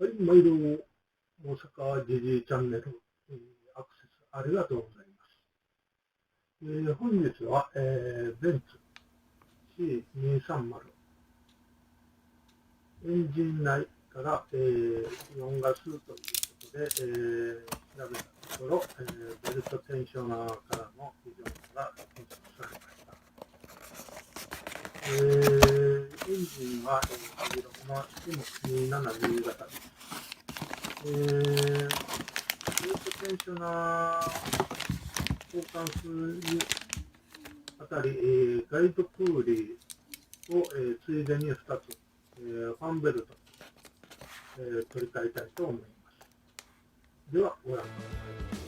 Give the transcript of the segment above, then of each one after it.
はい、毎度、大阪ジジイチャンネル、アクセスありがとうございます。本日は、ベンツ C230 エンジン内から、イオンガスということで、調べたところ、ベルトテンショナーからの異常が検出されました。エンジンは、黄色の M272 型です。ベルトテンショナー交換するにあたり、ガイドプーリーを、ついでに2つ、ファンベルト、取り替えたいと思います。では、ご覧ください。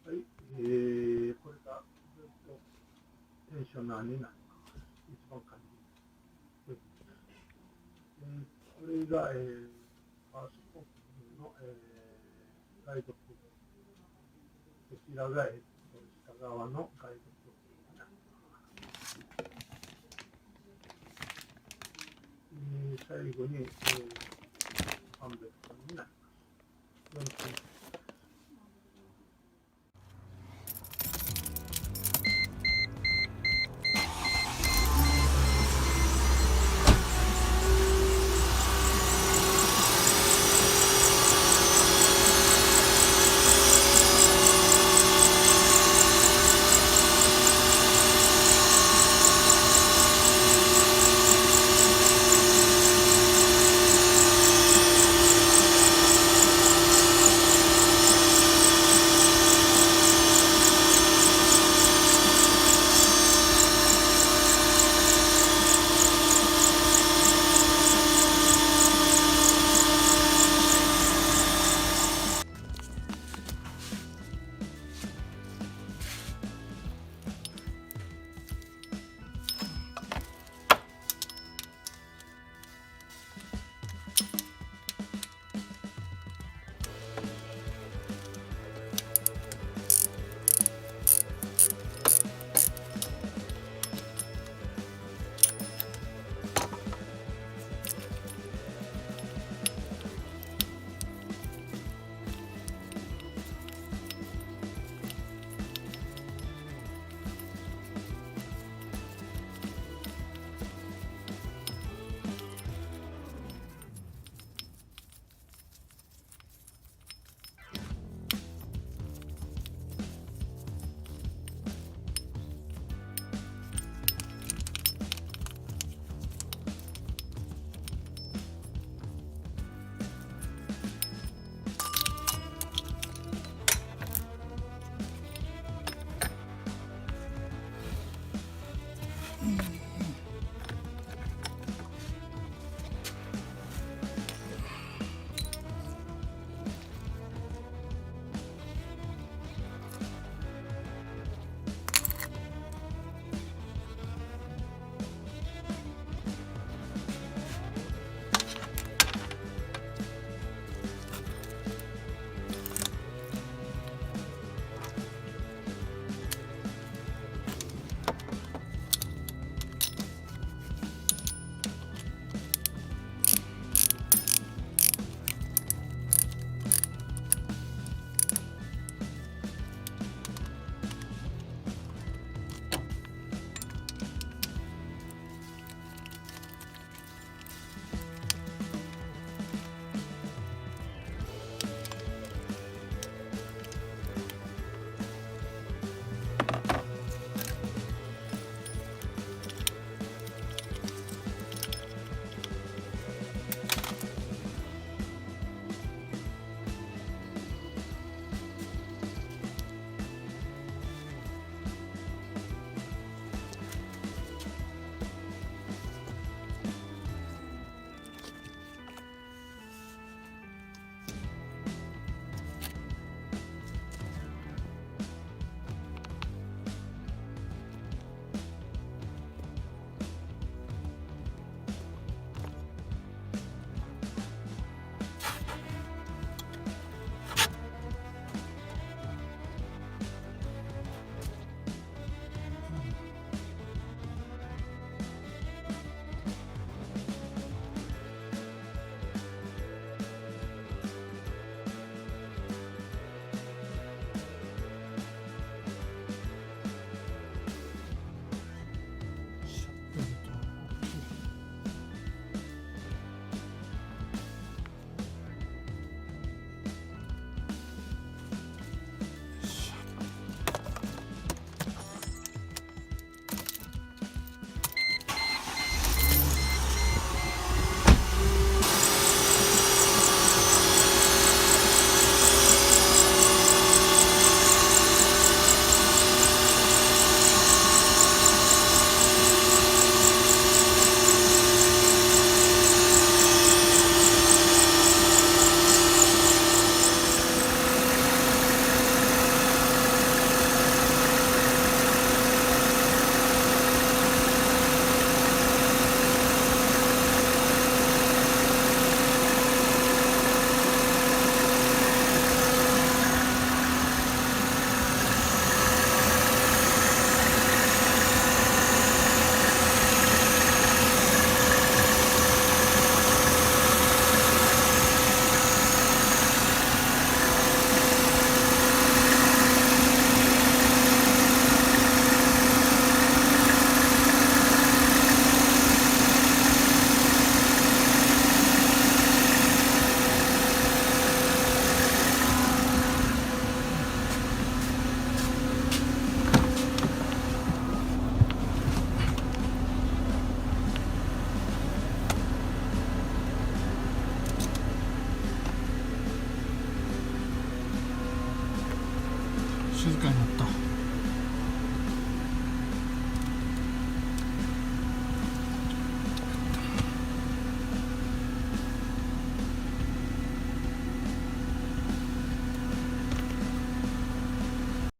はい、これがベルトテンショナーになります。一番簡単です。これが、ファーストの、ガイドプール。こちらが、下側のガイドプールになります。最後に、ファンベルトになります。静かになった。